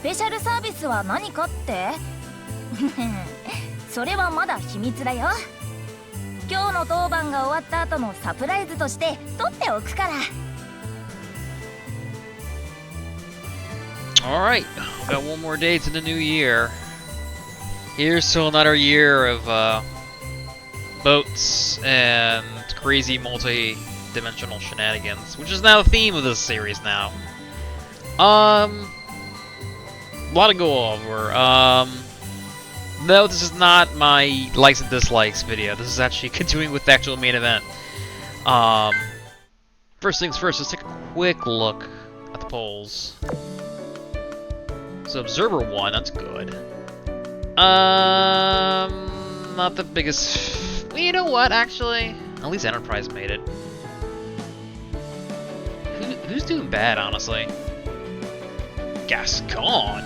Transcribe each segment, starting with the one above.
ペシャルサービスは何かって？それはまだ秘密だよ。今日の当番が終わった後のサプライズとして取っておくから。Alright, we got one more day to the new year. Here's to another year of boats and crazy multi-dimensional shenanigans, which is now the theme of this series now. A lot to go over. No, this is not my likes and dislikes video. This is actually continuing with the actual main event. First things first, let's take a quick look at the polls. So Observer 1, that's good. Not the biggest... Well, you know what, actually? At least Enterprise made it. Who's doing bad, honestly? Gascon?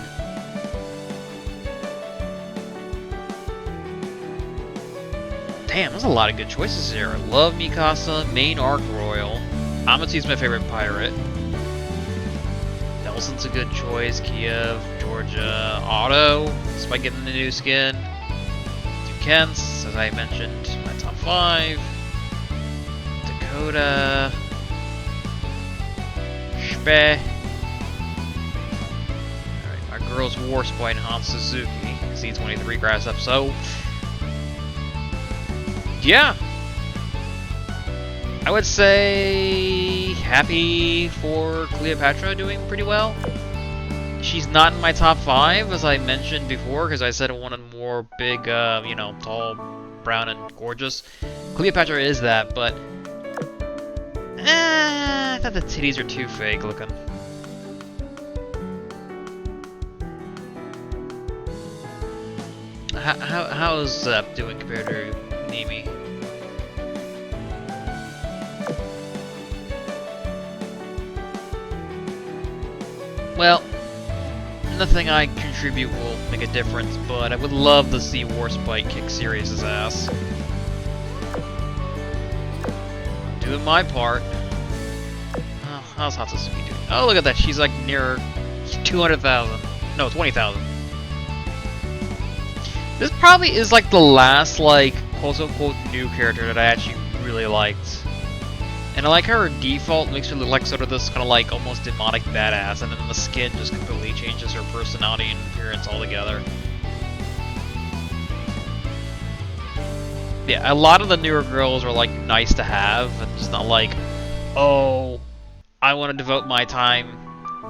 Damn, there's a lot of good choices here. I love Mikasa, main arc royal. Amatu's my favorite pirate. Nelson's a good choice. Kiev, Georgia, Otto, despite getting the new skin. Kents, as I mentioned, my top 5. Dakota. Shpe. Alright, our girl's War Sprite and Han Suzuki. C23 grass up, so. Yeah. I would say happy for Cleopatra doing pretty well. She's not in my top 5, as I mentioned before, because I said I wanted more big, you know, tall, brown, and gorgeous. Cleopatra is that, but... I thought the titties are too fake looking. How's Zep doing compared to Nimi? Well, nothing I contribute will make a difference, but I would love to see Warspite kick Sirius's ass. I'm doing my part. Oh, how's Hatsusuki doing? Oh, look at that, she's like near 200,000. No, 20,000. This probably is like the last, like, quote-unquote new character that I actually really liked. And I like how her default makes her look like sort of this kind of like almost demonic badass, and then the skin just completely changes her personality and appearance altogether. Yeah, a lot of the newer girls are like nice to have, and it's not like, oh, I want to devote my time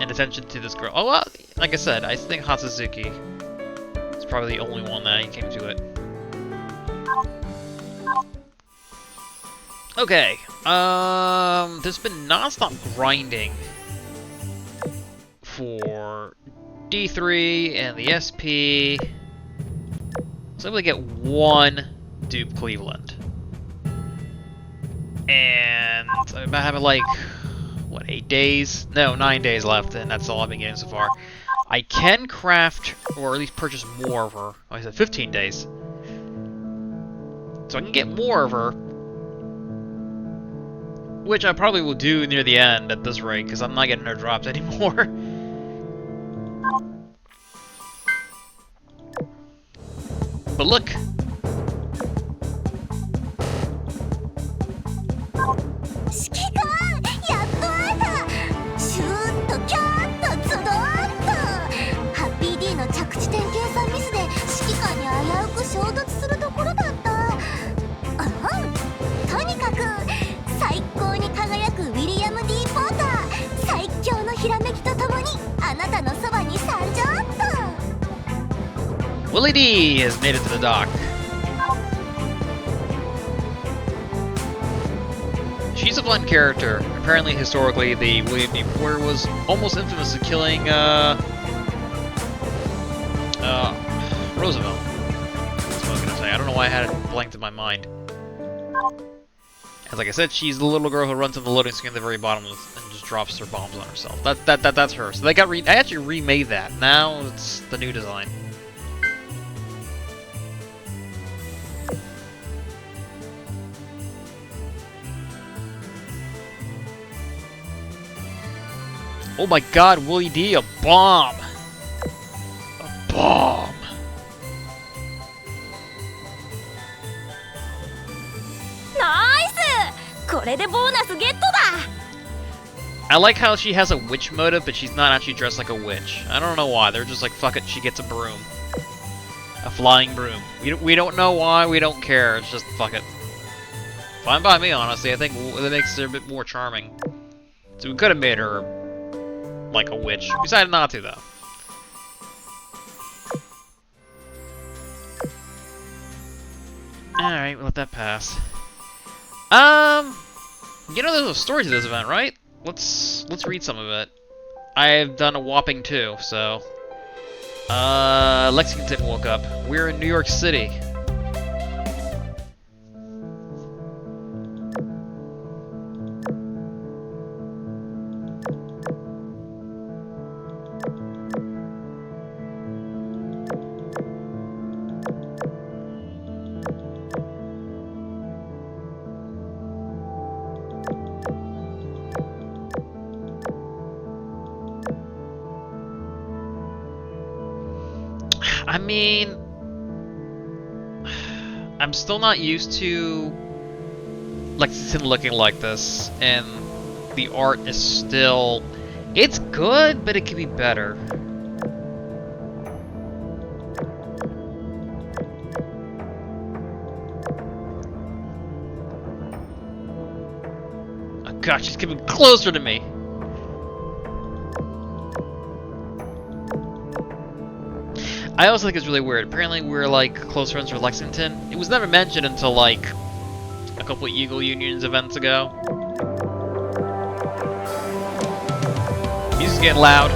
and attention to this girl. Oh, well, like I said, I think Hatsuzuki is probably the only one that came to it. Okay, there's been non-stop grinding for D3 and the SP. So I'm gonna get one dupe Cleveland. And I'm about having like, what, 8 days? No, 9 days left, and that's all I've been getting so far. I can craft, or at least purchase more of her. Oh, I said 15 days. So I can get more of her. Which I probably will do near the end at this rate, because I'm not getting her drops anymore. But look! Willie D has made it to the dock. She's a fun character. Apparently, historically, the William D. Porter was almost infamous for killing, Roosevelt. That's what I was gonna say. I don't know why I had it blanked in my mind. As like I said, she's the little girl who runs in the loading screen at the very bottom and just drops her bombs on herself. That's her. So they got I actually remade that. Now it's the new design. Oh my god, Willie D, a bomb! bomb. Nice! これでボーナスゲットだ! I like how she has a witch motive, but she's not actually dressed like a witch. I don't know why. They're just like, fuck it, she gets a broom. A flying broom. We don't know why, we don't care. It's just, fuck it. Fine by me, honestly. I think that makes her a bit more charming. So we could have made her like a witch. We decided not to, though. Alright, we'll let that pass. You know there's a story to this event, right? Let's read some of it. I've done a whopping 2, so... Lexington woke up. We're in New York City. I mean, I'm still not used to Lexington looking like this, and the art is still... It's good, but it could be better. Oh gosh, she's getting closer to me! I also think it's really weird. Apparently we're like close friends with Lexington. It was never mentioned until like a couple of Eagle Unions events ago. Music's getting loud.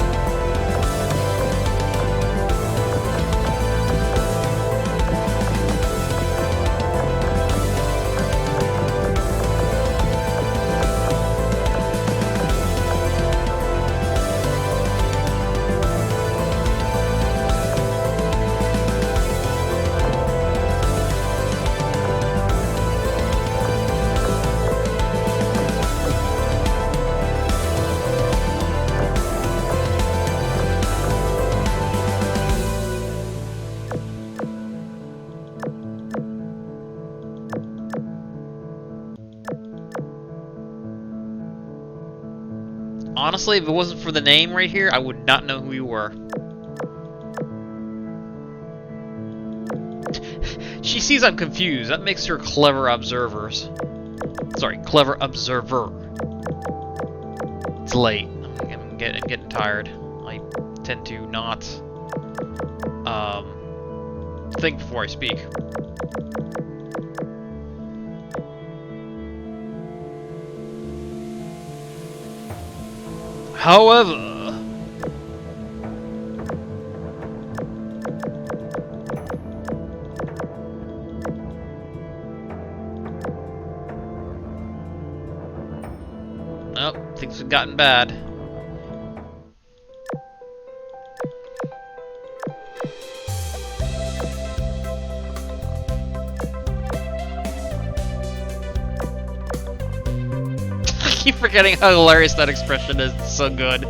Honestly, if it wasn't for the name right here, I would not know who you were. She sees I'm confused. That makes her clever observers. Sorry, clever observer. It's late. I'm getting tired. I tend to not think before I speak. However, oh, things have gotten bad. I keep forgetting how hilarious that expression is. It's so good.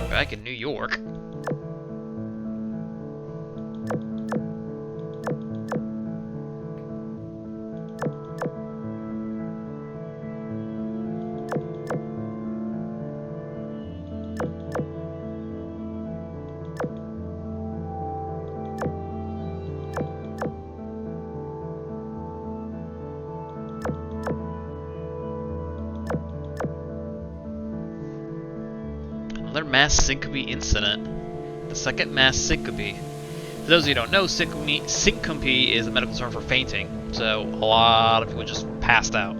Back in New York. Another mass syncope incident. The second mass syncope. For those of you who don't know, syncope is a medical term for fainting. So a lot of people just passed out.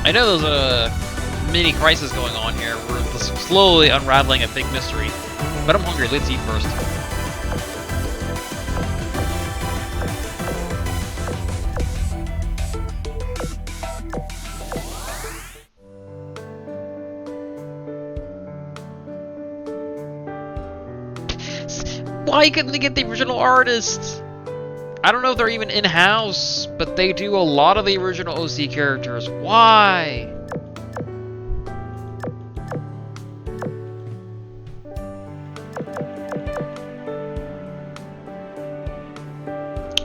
I know there's a mini crisis going on here. We're slowly unraveling a big mystery. But I'm hungry. Let's eat first. Why couldn't they get the original artists? I don't know if they're even in-house, but they do a lot of the original OC characters. Why?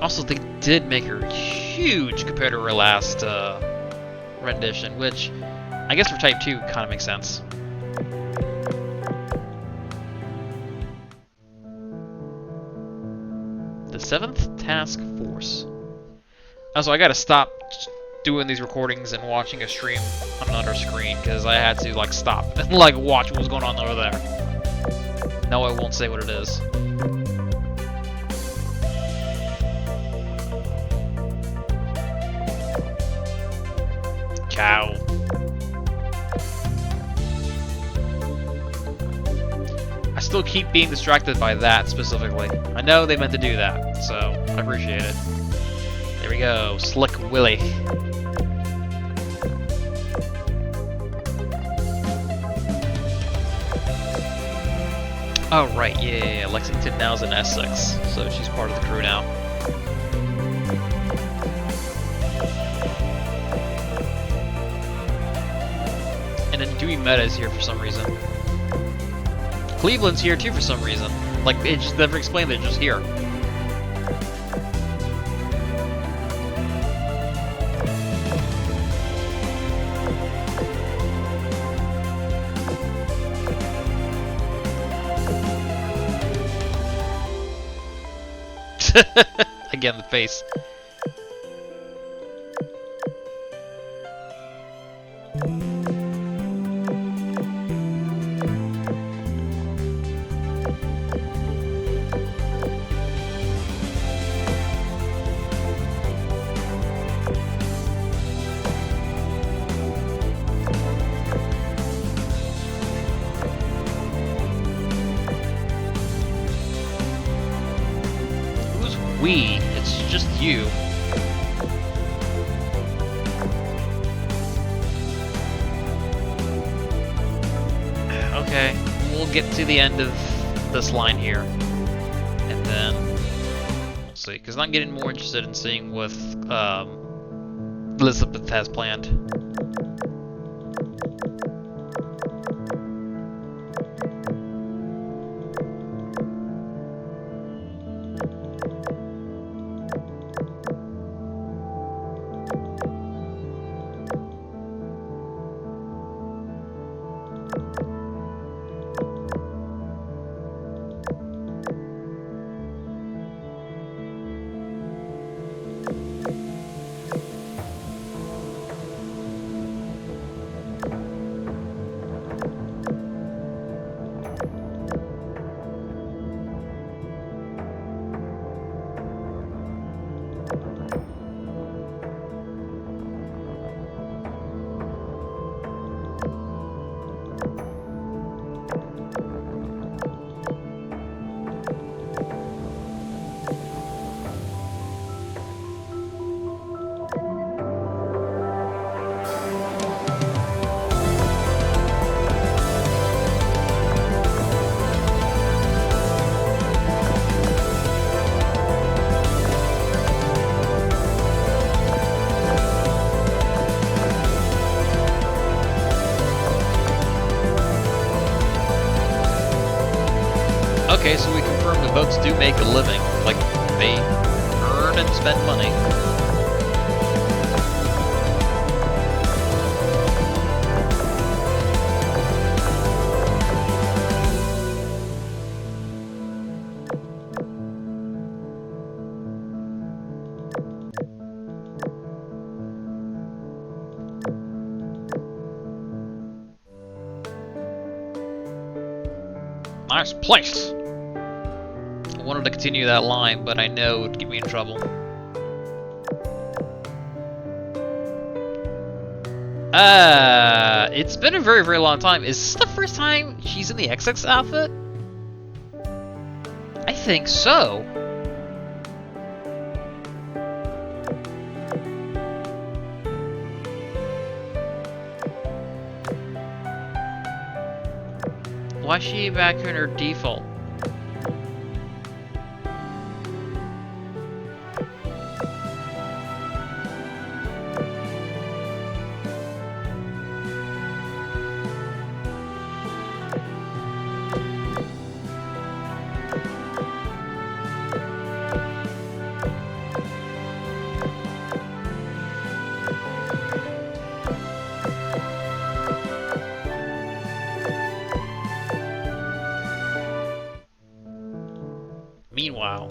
Also, they did make her huge compared to her last rendition, which I guess for Type 2 kind of makes sense. The 7th Task Force. Also, I gotta stop doing these recordings and watching a stream on another screen, because I had to, like, stop and, like, watch what was going on over there. No, I won't say what it is. Cow. I still keep being distracted by that specifically. I know they meant to do that, so I appreciate it. There we go, Slick Willy. Oh right, yeah, Lexington now's in Essex, so she's part of the crew now. And then Dewey Meta's here for some reason. Cleveland's here too for some reason. Like, it just never explained, they're just here. Again, the face. We, it's just you. Okay, we'll get to the end of this line here, and then we'll see. Because I'm getting more interested in seeing what Elizabeth has planned. Okay, so we confirmed the boats do make a living. Like, they earn and spend money. Nice place! I wanted to continue that line, but I know it would get me in trouble. It's been a very, very long time. Is this the first time she's in the XX outfit? I think so. Why is she back here in her default? Meanwhile,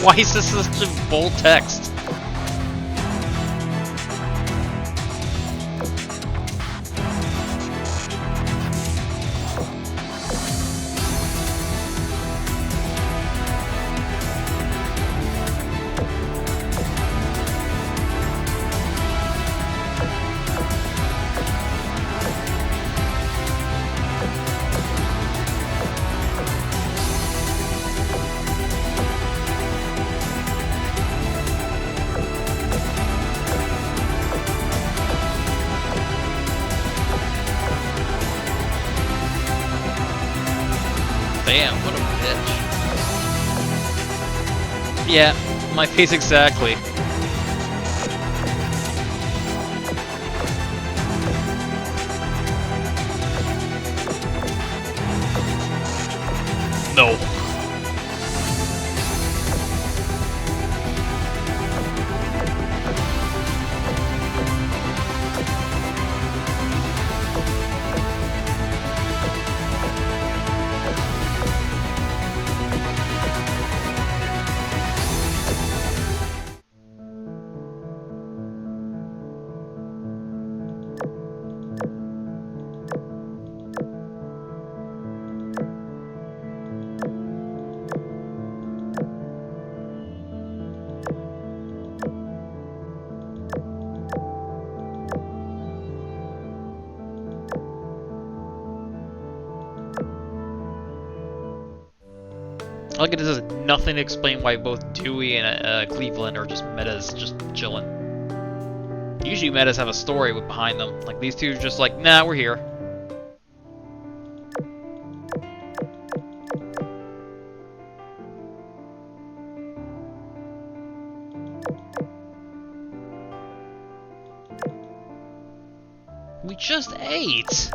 why is this such a bold text? Damn, what a bitch. Yeah, my face exactly. No. Look at this, is nothing to explain why both Dewey and Cleveland are just metas, just chilling. Usually metas have a story behind them. Like these two are just like, nah, we're here. We just ate!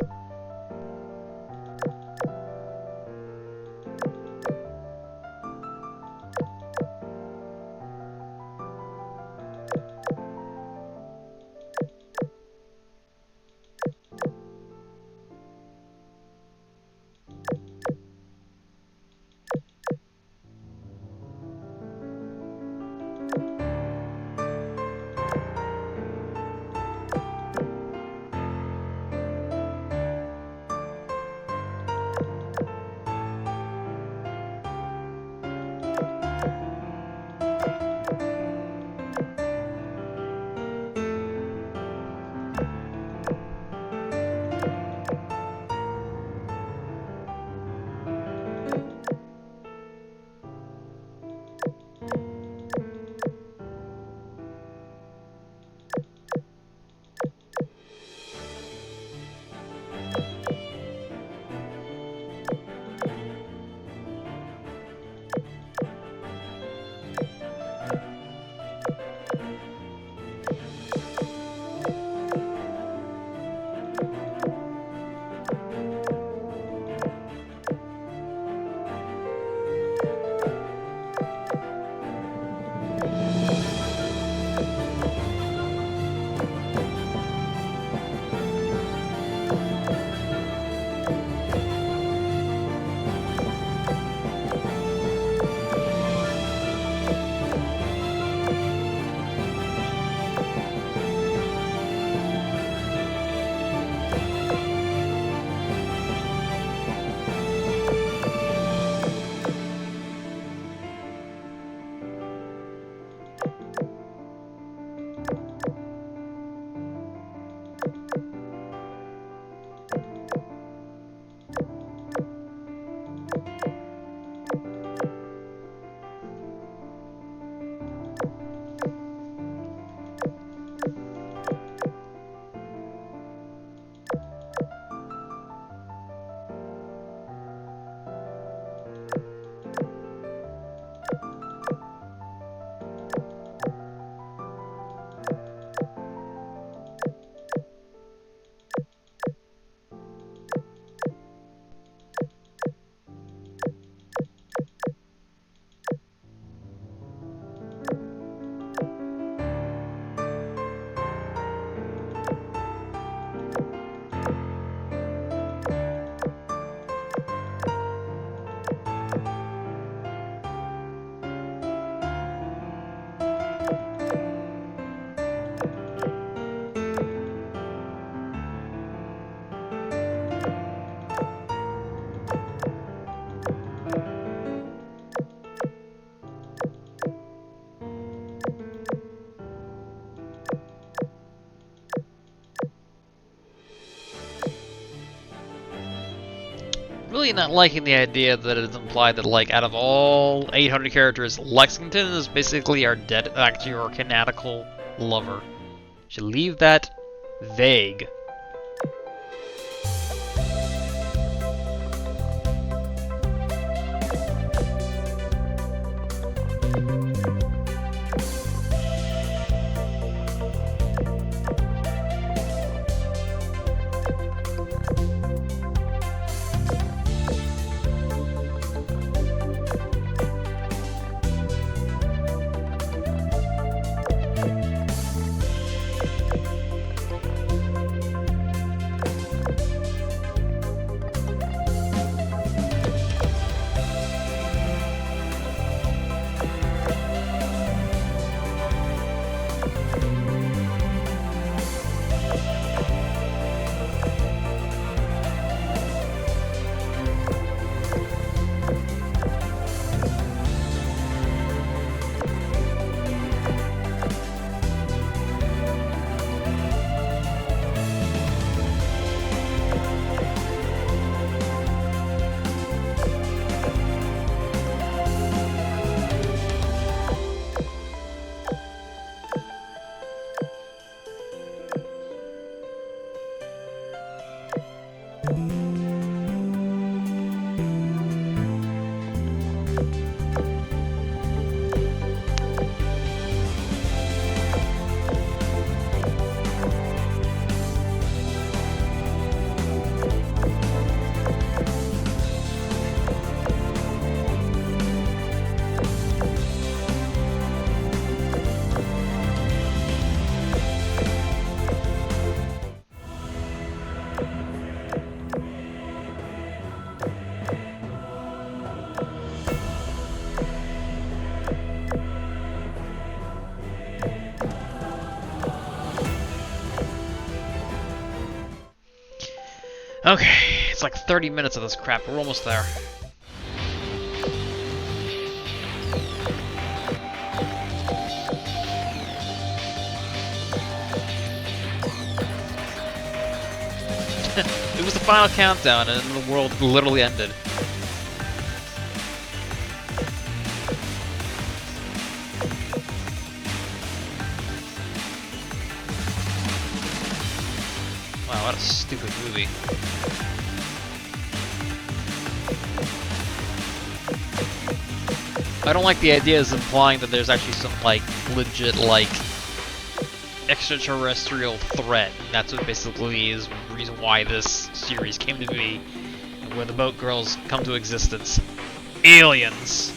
really not liking the idea that it's implied that, like, out of all 800 characters, Lexington is basically our actually our canonical lover. Should leave that vague. Okay, it's like 30 minutes of this crap. We're almost there. It was the final countdown, and the world literally ended. Wow, what a stupid movie. I don't like the idea as implying that there's actually some, like, legit, like, extraterrestrial threat. And that's what basically is the reason why this series came to be, and where the boat girls come to existence. Aliens!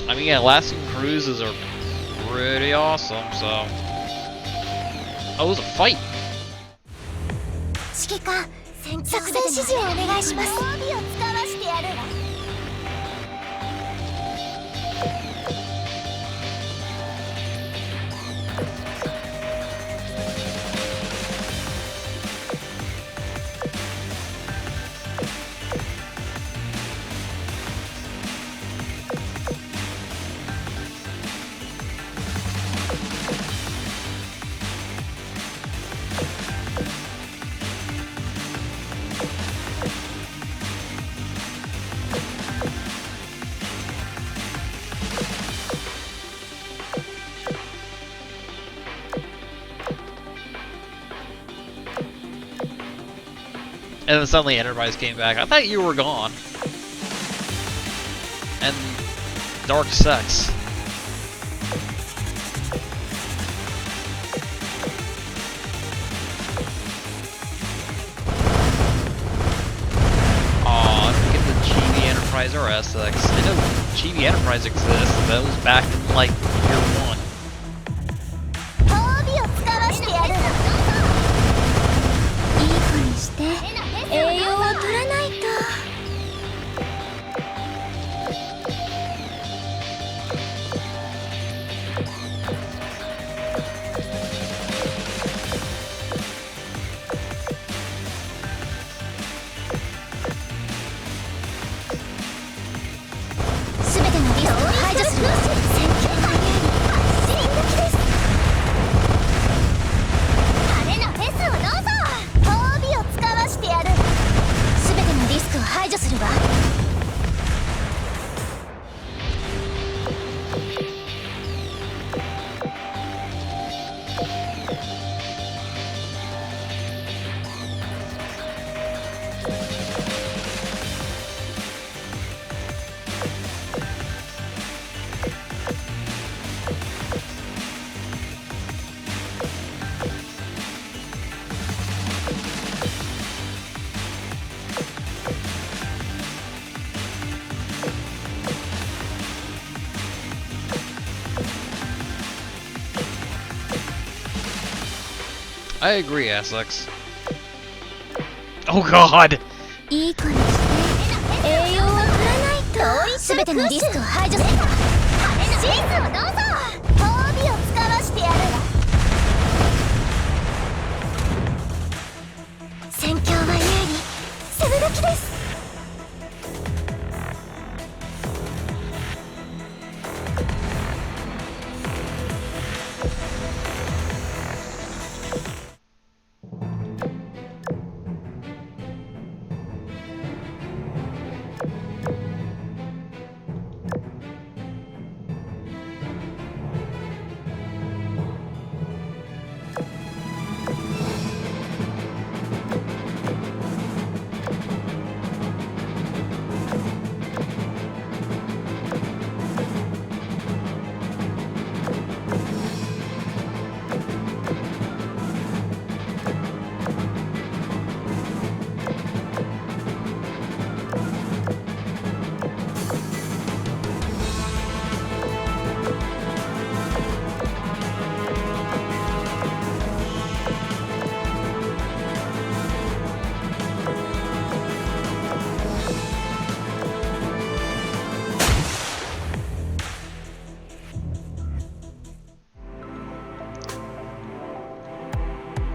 I mean, yeah, lasting cruises are pretty awesome, so... Oh, it was a fight! 指揮官、作戦指示をお願いします。装備を使わしてやるわ。And then suddenly Enterprise came back. I thought you were gone. And Dark Sex. Aw, I forget the GB Enterprise or SX. I know GB Enterprise exists. That was back in, like, year 1. 褒美を使わしてやる。いい子にして栄養を取らないと。すべてのリスクを排除する。戦況が有利。進撃です。派手なフェスをどうぞ。褒美を使わしてやる。すべてのリスクを排除するわ。I agree, Essex. Oh god! いい子にして栄養を取らないと。すべてのリスクを排除する。シーズをどうぞ。褒美を使わしてやる。戦況は有利。攻め時です。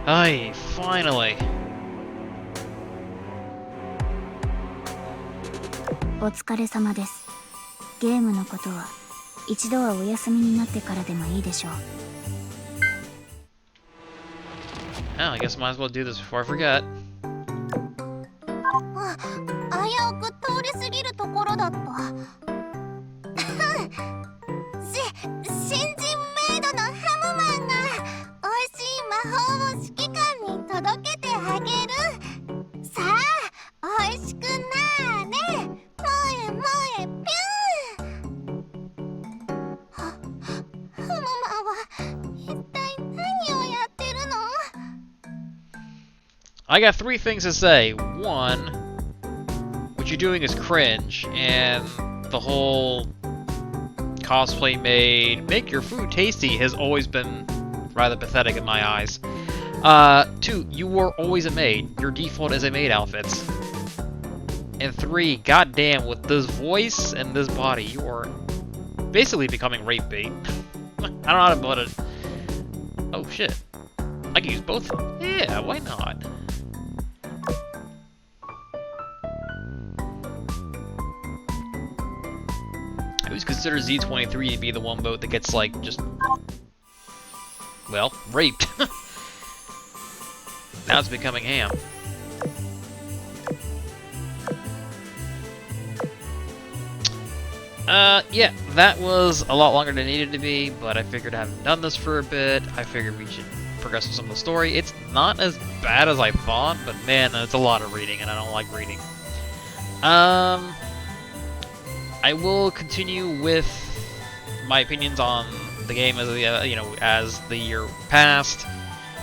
Aye, finally. お疲れ様です。ゲームのことは一度はお休みになってからでもいいでしょう。 Oh, I guess I might as well do this before I forget. 危うく通り過ぎるところだった。新人メイドのハムマンが美味しい魔法を指揮官に届けてあげる。さあ美味しくなーれ。もえもえぴゅー。ハムマンは一体何をやってるの？ I got 3 things to say. 1, what you're doing is cringe, and the whole cosplay maid, make your food tasty has always been rather pathetic in my eyes. 2, you were always a maid. Your default is a maid outfits. And 3, goddamn, with this voice and this body, you are basically becoming rape bait. I don't know how to put it. Oh shit. I can use both of them. Yeah, why not? I always consider Z23 to be the one boat that gets, like, just, well, raped. Now it's becoming ham. Yeah, that was a lot longer than it needed to be, but I figured having done this for a bit, I figured we should progress with some of the story. It's not as bad as I thought, but man, it's a lot of reading, and I don't like reading. I will continue with my opinions on the game as as the year passed.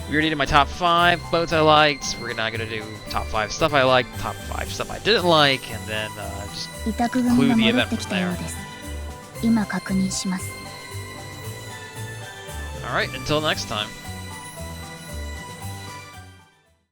We already did my top 5 boats I liked. We're now gonna do top 5 stuff I liked, top 5 stuff I didn't like, and then just conclude the event from there. Alright, until next time.